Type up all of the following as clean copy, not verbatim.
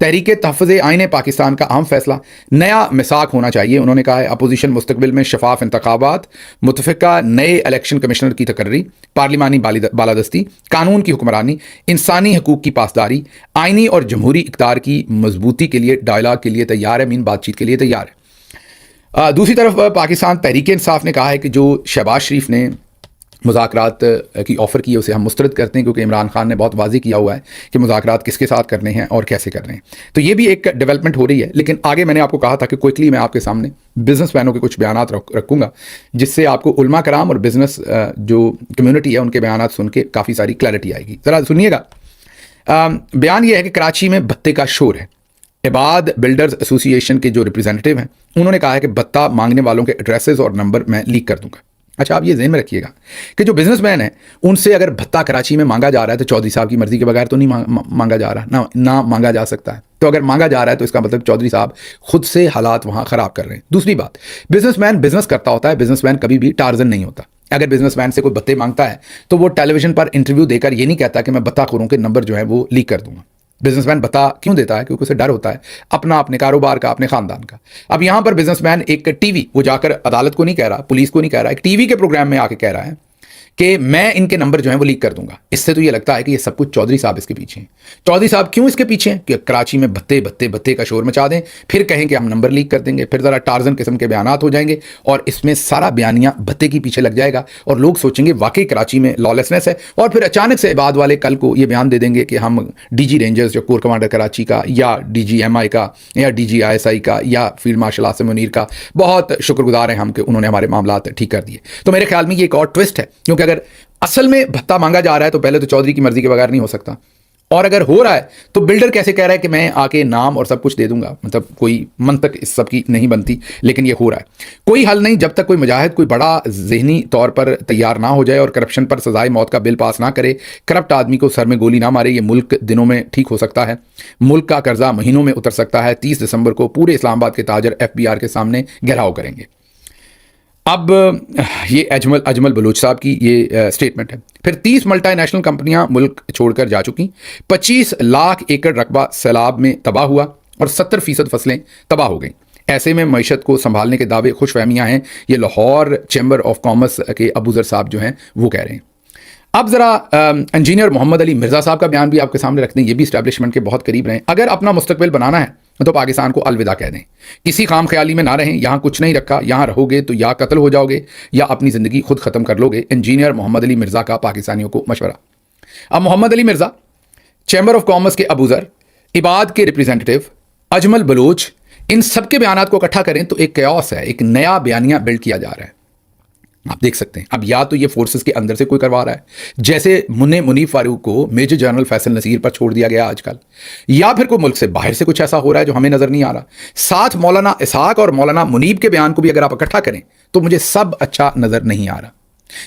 तहरीक तहफ़्फ़ुज़ आईन पाकिस्तान का अहम फैसला, नया मिसाक होना चाहिए। उन्होंने कहा है अपोजिशन मुस्तकबिल में शफाफ इंतखाबात, मुतफ़िका नए इलेक्शन कमिश्नर की तकर्री, पार्लिमानी बालादस्ती, कानून की हुक्मरानी, इंसानी हकूक़ की पासदारी, आइनी और जमहूरी इक़्तिदार की मजबूती के लिए डायलॉग के लिए तैयार है, मीन बातचीत के लिए तैयार है। दूसरी तरफ पाकिस्तान तहरीक इंसाफ ने कहा है कि जो शहबाज शरीफ ने मुज़ाकरात की ऑफ़र की है उसे हम मुस्तरद करते हैं, क्योंकि इमरान खान ने बहुत वाज़ेह किया हुआ है कि मुज़ाकरात किसके साथ करने हैं और कैसे करने हैं। तो ये भी एक डेवलपमेंट हो रही है। लेकिन आगे मैंने आपको कहा था कि क्विकली मैं आपके सामने बिजनेसमैनों के कुछ बयानात रखूँगा, जिससे आपको उलमा कराम और बिज़नेस जो कम्युनिटी है उनके बयानात सुन के काफ़ी सारी क्लैरिटी आएगी। ज़रा सुनिएगा। बयान यह है कि कराची में भत्ते का शोर है। इबाद बिल्डर्स एसोसिएशन के जो रिप्रेजेंटेटिव हैं उन्होंने कहा है कि भत्ता मांगने वालों के एड्रेसेस और नंबर मैं लीक कर दूंगा। अच्छा, आप ये ज़हन में रखिएगा कि जो बिजनेसमैन है उनसे अगर भत्ता कराची में मांगा जा रहा है तो चौधरी साहब की मर्जी के बगैर तो नहीं मांगा जा रहा, ना मांगा जा सकता है। तो अगर मांगा जा रहा है तो इसका मतलब चौधरी साहब खुद से हालात वहाँ ख़राब कर रहे हैं। दूसरी बात, बिजनेसमैन बिजनेस करता होता है, बिजनेसमैन कभी भी टार्जन नहीं होता। अगर बिजनेसमैन से कोई भत्ते मांगता है तो वो टेलीविजन पर इंटरव्यू देकर ये नहीं कहता कि मैं भत्ताखोरों के नंबर जो है वो लीक कर दूंगा। बिजनेसमैन भत्ता क्यों देता है? क्योंकि उसे डर होता है अपने कारोबार का, अपने खानदान का। अब यहां पर बिजनेसमैन एक टीवी, वो जाकर अदालत को नहीं कह रहा, पुलिस को नहीं कह रहा, एक टीवी के प्रोग्राम में आके कह रहा है कि मैं इनके नंबर जो है वो लीक कर दूंगा। इससे तो ये लगता है कि ये सब कुछ चौधरी साहब इसके पीछे हैं। चौधरी साहब क्यों इसके पीछे हैं? कि कराची में भत्ते का शोर मचा दें, फिर कहें कि हम नंबर लीक कर देंगे, फिर ज़रा टार्जन किस्म के बयानात हो जाएंगे और इसमें सारा बयानिया भत्ते के पीछे लग जाएगा और लोग सोचेंगे वाकई कराची में लॉलेसनेस है। और फिर अचानक से इबाद वाले कल को ये बयान दे देंगे कि हम डीजी रेंजर्स जो कोर कमांडर कराची का या डीजी एमआई का या डीजी आईएसआई का या फील्ड मार्शल आसिम मुनीर का बहुत शुक्रगुजार हैं हम कि उन्होंने हमारे मामलात ठीक कर दिए। तो मेरे ख्याल में ये एक और ट्विस्ट है, क्योंकि अगर असल में भत्ता मांगा जा रहा है तो पहले तो चौधरी की मर्जी के बगैर नहीं हो सकता, और अगर हो रहा है तो बिल्डर कैसे कह रहा है कि मैं आके नाम और सब कुछ दे दूंगा? मतलब कोई मंतक इस सब की नहीं बनती। लेकिन ये हो रहा है। कोई हल नहीं जब तक कोई मुजाहिद कोई बड़ा जहनी तौर पर तैयार ना हो जाए और करप्शन पर सजाए मौत का बिल पास ना करे, करप्ट आदमी को सर में गोली ना मारे। ये मुल्क दिनों में ठीक हो सकता है, मुल्क का कर्जा महीनों में उतर सकता है। 30 दिसंबर को पूरे इस्लामाबाद के ताजर FBR के सामने घेराव करेंगे। अब ये अजमल बलूच साहब की ये स्टेटमेंट है। फिर 30 मल्टीनेशनल कंपनियां मुल्क छोड़कर जा चुकी, 25 लाख एकड़ रकबा सैलाब में तबाह हुआ और 70% फसलें तबाह हो गई। ऐसे में मईशत को संभालने के दावे खुशफहमियां हैं, ये लाहौर चैम्बर ऑफ कॉमर्स के अबूजर साहब जो हैं वो कह रहे हैं। अब ज़रा इंजीनियर मोहम्मद अली मिर्ज़ा साहब का बयान भी आपके सामने रखते हैं। ये भी इस्टेब्लिशमेंट के बहुत करीब रहे। अगर अपना मुस्तकबिल बनाना है तो पाकिस्तान को अलविदा कह दें, किसी खाम ख्याली में ना रहें। यहाँ कुछ नहीं रखा, यहाँ रहोगे तो या कत्ल हो जाओगे या अपनी ज़िंदगी खुद ख़त्म कर लोगे। इंजीनियर मोहम्मद अली मिर्ज़ा का पाकिस्तानियों को मशवरा। अब Mohammad Ali Mirza, chamber of commerce के अबूज़र, इबाद के रिप्रेजेंटेटिव, अजमल बलोच, इन सब के बयान को इकट्ठा करें तो एक कयास है, एक नया बयानिया बिल्ड किया जा रहा है। आप देख सकते हैं। अब या तो ये फोर्सेस के अंदर से कोई करवा रहा है, जैसे मुनीफ फारूक को मेजर जनरल फैसल नसीर पर छोड़ दिया गया आजकल, या फिर कोई मुल्क से बाहर से कुछ ऐसा हो रहा है जो हमें नजर नहीं आ रहा। साथ मौलाना इसहाक और मौलाना मुनीब के बयान को भी अगर आप इकट्ठा करें तो मुझे सब अच्छा नजर नहीं आ रहा।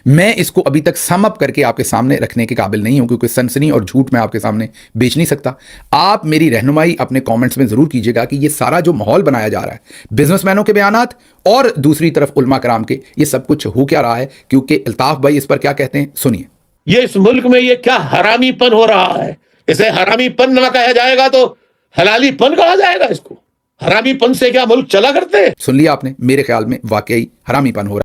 मैं इसको अभी तक सम अप करके आपके सामने रखने के काबिल नहीं हूं, क्योंकि सनसनी और झूठ मैं आपके सामने बेच नहीं सकता। आप मेरी रहनुमाई अपने कमेंट्स में जरूर कीजिएगा कि ये सारा जो माहौल बनाया जा रहा है, बिजनेसमैनों के बयानात और दूसरी तरफ उलमा कराम के, ये सब कुछ हो क्या रहा है? क्योंकि अल्ताफ भाई इस पर क्या कहते हैं, सुनिए। ये इस मुल्क में ये क्या हरामीपन हो रहा है? इसे हरामीपन ना कहा जाएगा तो हलालीपन कहा जाएगा। इसको हरामीपन से क्या मुल्क चला करते हैं? सुन लिया आपने, मेरे ख्याल में वाकई हरामीपन हो रहा है।